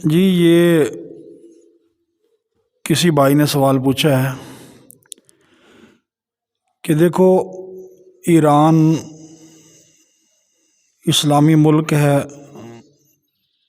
جی یہ کسی بھائی نے سوال پوچھا ہے کہ دیکھو ایران اسلامی ملک ہے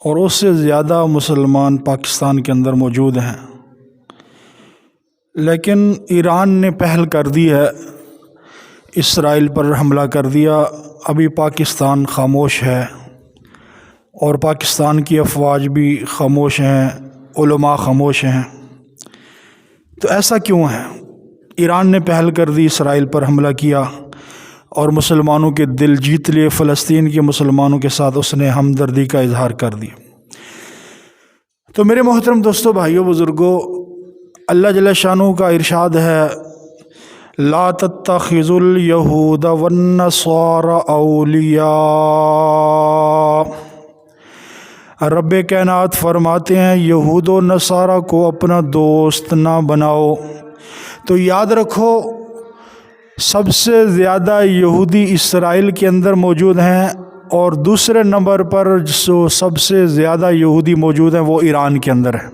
اور اس سے زیادہ مسلمان پاکستان کے اندر موجود ہیں، لیکن ایران نے پہل کر دی ہے، اسرائیل پر حملہ کر دیا، ابھی پاکستان خاموش ہے اور پاکستان کی افواج بھی خاموش ہیں، علماء خاموش ہیں۔ تو ایسا کیوں ہے؟ ایران نے پہل کر دی، اسرائیل پر حملہ کیا اور مسلمانوں کے دل جیت لیے، فلسطین کے مسلمانوں کے ساتھ اس نے ہمدردی کا اظہار کر دیا۔ تو میرے محترم دوستو، بھائیوں، بزرگوں، اللہ جل شانہ کا ارشاد ہے، لا تتخذوا اليہود والنصارى اولیاء۔ رب کائنات فرماتے ہیں یہود و نصارہ کو اپنا دوست نہ بناؤ۔ تو یاد رکھو، سب سے زیادہ یہودی اسرائیل کے اندر موجود ہیں، اور دوسرے نمبر پر جو سب سے زیادہ یہودی موجود ہیں وہ ایران کے اندر ہے۔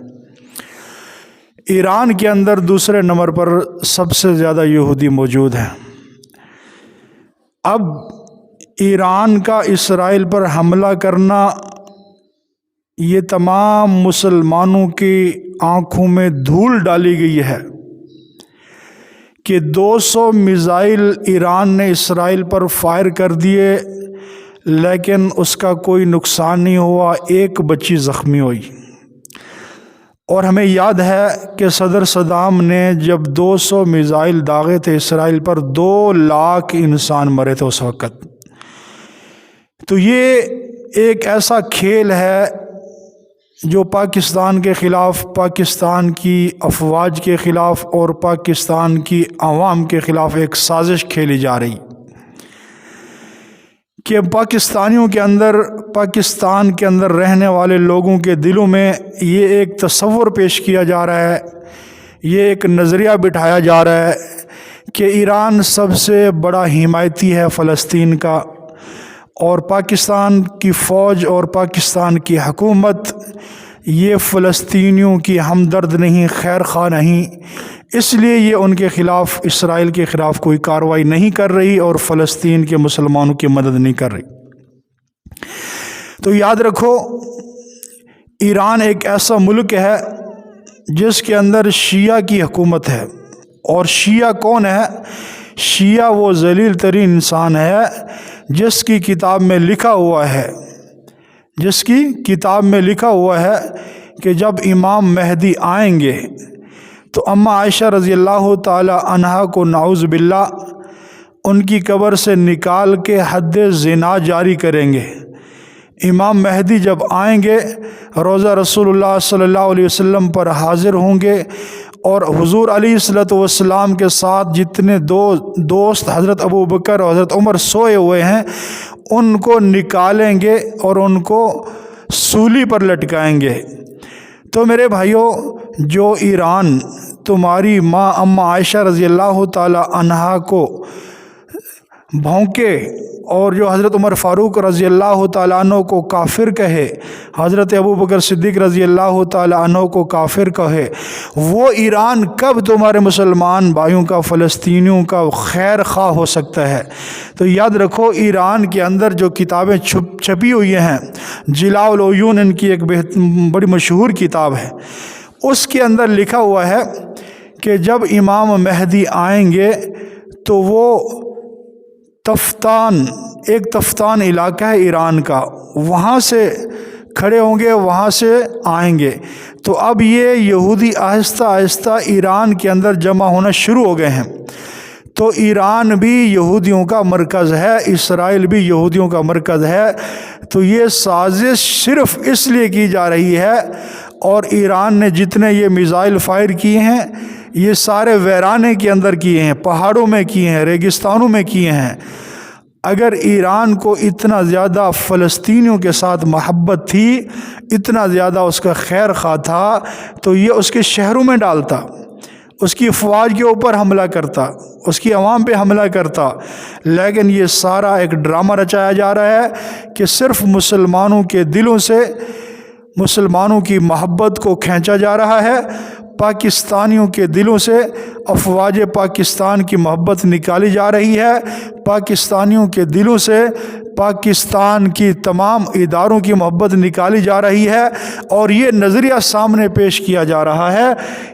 ایران کے اندر دوسرے نمبر پر سب سے زیادہ یہودی موجود ہیں۔ اب ایران کا اسرائیل پر حملہ کرنا، یہ تمام مسلمانوں کی آنکھوں میں دھول ڈالی گئی ہے کہ 200 میزائل ایران نے اسرائیل پر فائر کر دیے، لیکن اس کا کوئی نقصان نہیں ہوا، ایک بچی زخمی ہوئی۔ اور ہمیں یاد ہے کہ صدر صدام نے جب 200 میزائل داغے تھے اسرائیل پر، 2 لاکھ انسان مرے تھے اس وقت۔ تو یہ ایک ایسا کھیل ہے جو پاکستان کے خلاف، پاکستان کی افواج کے خلاف اور پاکستان کی عوام کے خلاف ایک سازش کھیلی جا رہی کہ پاکستانیوں کے اندر، پاکستان کے اندر رہنے والے لوگوں کے دلوں میں یہ ایک تصور پیش کیا جا رہا ہے، یہ ایک نظریہ بٹھایا جا رہا ہے کہ ایران سب سے بڑا حمایتی ہے فلسطین کا، اور پاکستان کی فوج اور پاکستان کی حکومت یہ فلسطینیوں کی ہمدرد نہیں، خیر خواہ نہیں، اس لیے یہ ان کے خلاف، اسرائیل کے خلاف کوئی کارروائی نہیں کر رہی اور فلسطین کے مسلمانوں کی مدد نہیں کر رہی۔ تو یاد رکھو، ایران ایک ایسا ملک ہے جس کے اندر شیعہ کی حکومت ہے، اور شیعہ کون ہے؟ شیعہ وہ ذلیل ترین انسان ہے جس کی کتاب میں لکھا ہوا ہے، جس کی کتاب میں لکھا ہوا ہے کہ جب امام مہدی آئیں گے تو اماں عائشہ رضی اللہ تعالی عنہا کو نعوذ باللہ ان کی قبر سے نکال کے حد زنا جاری کریں گے۔ امام مہدی جب آئیں گے، روضہ رسول اللہ صلی اللہ علیہ وسلم پر حاضر ہوں گے، اور حضور علیہ الصلوۃ والسلام کے ساتھ جتنے دوست حضرت ابو بکر اور حضرت عمر سوئے ہوئے ہیں ان کو نکالیں گے اور ان کو سولی پر لٹکائیں گے۔ تو میرے بھائیوں، جو ایران تمہاری ماں اماں عائشہ رضی اللہ تعالی عنہا کو بھونکے، اور جو حضرت عمر فاروق رضی اللہ تعالیٰ عنہ کو کافر کہے، حضرت ابو بکر صدیق رضی اللہ تعالیٰ عنہ کو کافر کہے، وہ ایران کب تمہارے مسلمان بھائیوں کا، فلسطینیوں کا خیر خواہ ہو سکتا ہے؟ تو یاد رکھو، ایران کے اندر جو کتابیں چھپی ہوئی ہیں، جلاء العیون ان کی ایک بڑی مشہور کتاب ہے، اس کے اندر لکھا ہوا ہے کہ جب امام مہدی آئیں گے تو وہ تفتان، ایک تفتان علاقہ ہے ایران کا، وہاں سے کھڑے ہوں گے، وہاں سے آئیں گے۔ تو اب یہ یہودی آہستہ آہستہ ایران کے اندر جمع ہونا شروع ہو گئے ہیں۔ تو ایران بھی یہودیوں کا مرکز ہے، اسرائیل بھی یہودیوں کا مرکز ہے۔ تو یہ سازش صرف اس لیے کی جا رہی ہے، اور ایران نے جتنے یہ میزائل فائر کیے ہیں یہ سارے ویرانے کے اندر کیے ہیں، پہاڑوں میں کیے ہیں، ریگستانوں میں کیے ہیں۔ اگر ایران کو اتنا زیادہ فلسطینیوں کے ساتھ محبت تھی، اتنا زیادہ اس کا خیر خواہ تھا، تو یہ اس کے شہروں میں ڈالتا، اس کی افواج کے اوپر حملہ کرتا، اس کی عوام پہ حملہ کرتا۔ لیکن یہ سارا ایک ڈرامہ رچایا جا رہا ہے کہ صرف مسلمانوں کے دلوں سے مسلمانوں کی محبت کو کھینچا جا رہا ہے، پاکستانیوں کے دلوں سے افواج پاکستان کی محبت نکالی جا رہی ہے، پاکستانیوں کے دلوں سے پاکستان کی تمام اداروں کی محبت نکالی جا رہی ہے، اور یہ نظریہ سامنے پیش کیا جا رہا ہے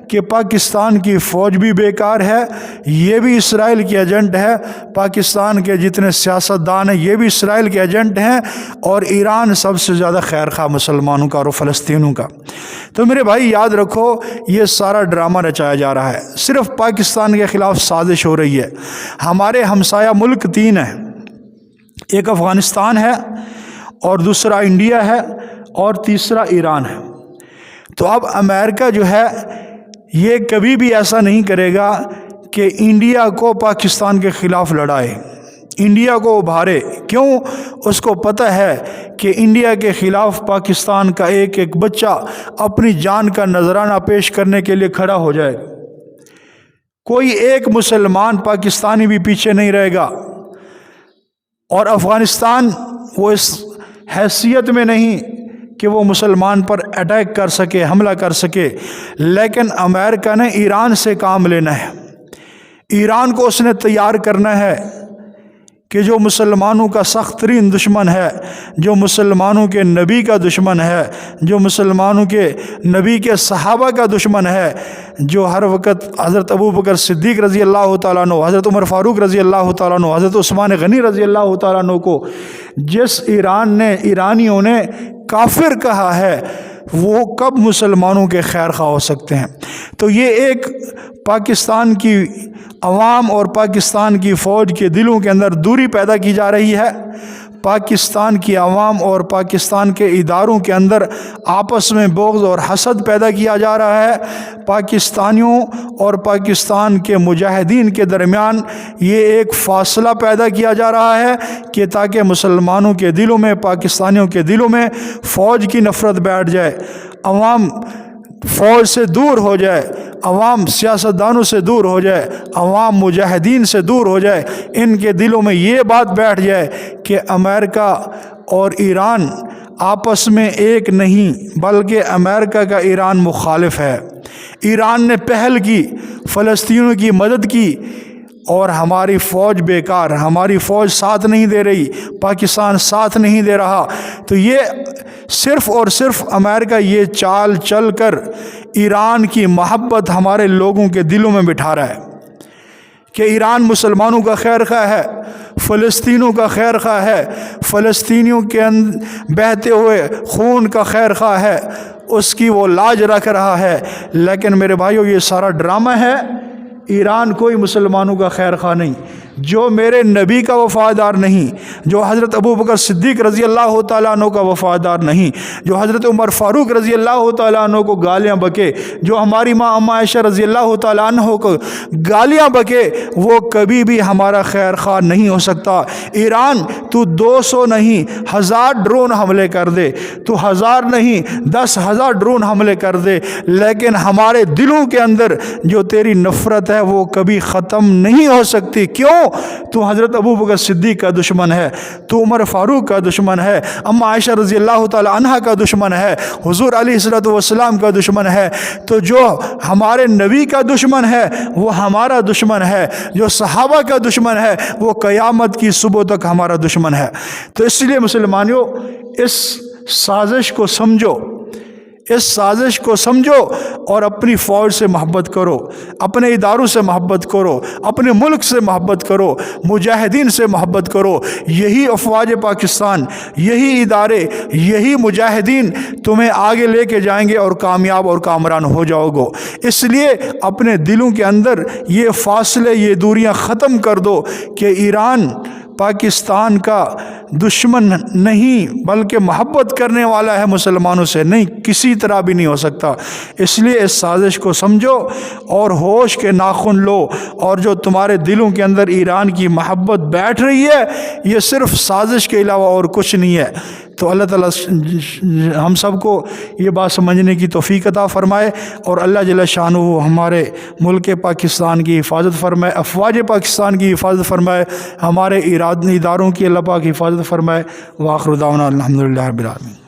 کہ پاکستان کی فوج بھی بیکار ہے، یہ بھی اسرائیل کے ایجنٹ ہے، پاکستان کے جتنے سیاستدان ہیں یہ بھی اسرائیل کے ایجنٹ ہیں، اور ایران سب سے زیادہ خیر خواہ مسلمانوں کا اور فلسطینوں کا۔ تو میرے بھائی یاد رکھو، یہ سارا ڈرامہ رچایا جا رہا ہے، صرف پاکستان کے خلاف سازش ہو رہی ہے۔ ہمارے ہمسایہ ملک 3 ہیں، ایک افغانستان ہے، اور دوسرا انڈیا ہے، اور تیسرا ایران ہے۔ تو اب امریکہ جو ہے یہ کبھی بھی ایسا نہیں کرے گا کہ انڈیا کو پاکستان کے خلاف لڑائے، انڈیا کو ابھارے۔ کیوں؟ اس کو پتہ ہے کہ انڈیا کے خلاف پاکستان کا ایک ایک بچہ اپنی جان کا نذرانہ پیش کرنے کے لیے کھڑا ہو جائے، کوئی ایک مسلمان پاکستانی بھی پیچھے نہیں رہے گا۔ اور افغانستان وہ اس حیثیت میں نہیں کہ وہ مسلمان پر اٹیک کر سکے، حملہ کر سکے، لیکن امریکہ نے ایران سے کام لینا ہے، ایران کو اس نے تیار کرنا ہے کہ جو مسلمانوں کا سخت ترین دشمن ہے، جو مسلمانوں کے نبی کا دشمن ہے، جو مسلمانوں کے نبی کے صحابہ کا دشمن ہے، جو ہر وقت حضرت ابوبکر صدیق رضی اللہ تعالیٰ عنہ، حضرت عمر فاروق رضی اللہ تعالیٰ عنہ، حضرت عثمان غنی رضی اللہ تعالیٰ عنہ کو جس ایرانیوں نے کافر کہا ہے، وہ کب مسلمانوں کے خیر خواہ ہو سکتے ہیں؟ تو یہ ایک پاکستان کی عوام اور پاکستان کی فوج کے دلوں کے اندر دوری پیدا کی جا رہی ہے، پاکستان کی عوام اور پاکستان کے اداروں کے اندر آپس میں بغض اور حسد پیدا کیا جا رہا ہے، پاکستانیوں اور پاکستان کے مجاہدین کے درمیان یہ ایک فاصلہ پیدا کیا جا رہا ہے کہ تاکہ مسلمانوں کے دلوں میں، پاکستانیوں کے دلوں میں فوج کی نفرت بیٹھ جائے، عوام فوج سے دور ہو جائے، عوام سیاستدانوں سے دور ہو جائے، عوام مجاہدین سے دور ہو جائے، ان کے دلوں میں یہ بات بیٹھ جائے کہ امریکہ اور ایران آپس میں ایک نہیں، بلکہ امریکہ کا ایران مخالف ہے۔ ایران نے پہل کی، فلسطینیوں کی مدد کی، اور ہماری فوج بیکار، ہماری فوج ساتھ نہیں دے رہی، پاکستان ساتھ نہیں دے رہا۔ تو یہ صرف اور صرف امریکہ یہ چال چل کر ایران کی محبت ہمارے لوگوں کے دلوں میں بٹھا رہا ہے کہ ایران مسلمانوں کا خیر خواہ ہے، فلسطینوں کا خیر خواہ ہے، فلسطینیوں کے بہتے ہوئے خون کا خیر خواہ ہے، اس کی وہ لاج رکھ رہا ہے۔ لیکن میرے بھائیو، یہ سارا ڈرامہ ہے، ایران کوئی مسلمانوں کا خیر خواہ نہیں۔ جو میرے نبی کا وفادار نہیں، جو حضرت ابوبکر صدیق رضی اللہ تعالیٰ عنہ کا وفادار نہیں، جو حضرت عمر فاروق رضی اللہ تعالیٰ عنہ کو گالیاں بکے، جو ہماری ماں ام عائشہ رضی اللہ تعالیٰ عنہ کو گالیاں بکے، وہ کبھی بھی ہمارا خیر خواہ نہیں ہو سکتا۔ ایران تو 200 نہیں 1000 ڈرون حملے کر دے، تو 1000 نہیں 10,000 ڈرون حملے کر دے، لیکن ہمارے دلوں کے اندر جو تیری نفرت ہے وہ کبھی ختم نہیں ہو سکتی۔ کیوں؟ تو حضرت ابوبکر صدیق کا دشمن ہے، تو عمر فاروق کا دشمن ہے، اما عائشہ رضی اللہ تعالی عنہا کا دشمن ہے، حضور علیہ الصلوۃ والسلام کا دشمن ہے۔ تو جو ہمارے نبی کا دشمن ہے وہ ہمارا دشمن ہے، جو صحابہ کا دشمن ہے وہ قیامت کی صبح تک ہمارا دشمن ہے۔ تو اس لیے مسلمانوں، اس سازش کو سمجھو، اس سازش کو سمجھو اور اپنی فوج سے محبت کرو، اپنے اداروں سے محبت کرو، اپنے ملک سے محبت کرو، مجاہدین سے محبت کرو۔ یہی افواج پاکستان، یہی ادارے، یہی مجاہدین تمہیں آگے لے کے جائیں گے اور کامیاب اور کامران ہو جاؤ گے۔ اس لیے اپنے دلوں کے اندر یہ فاصلے، یہ دوریاں ختم کر دو کہ ایران پاکستان کا دشمن نہیں بلکہ محبت کرنے والا ہے، مسلمانوں سے نہیں، کسی طرح بھی نہیں ہو سکتا۔ اس لیے اس سازش کو سمجھو اور ہوش کے ناخن لو، اور جو تمہارے دلوں کے اندر ایران کی محبت بیٹھ رہی ہے یہ صرف سازش کے علاوہ اور کچھ نہیں ہے۔ تو اللہ تعالیٰ ہم سب کو یہ بات سمجھنے کی توفیق عطا فرمائے، اور اللہ جل شانہ ہمارے ملک پاکستان کی حفاظت فرمائے، افواج پاکستان کی حفاظت فرمائے، ہمارے اداروں کی اللہ پاک حفاظت فرمائے۔ وآخر دعوانا الحمدللہ رب العالمین۔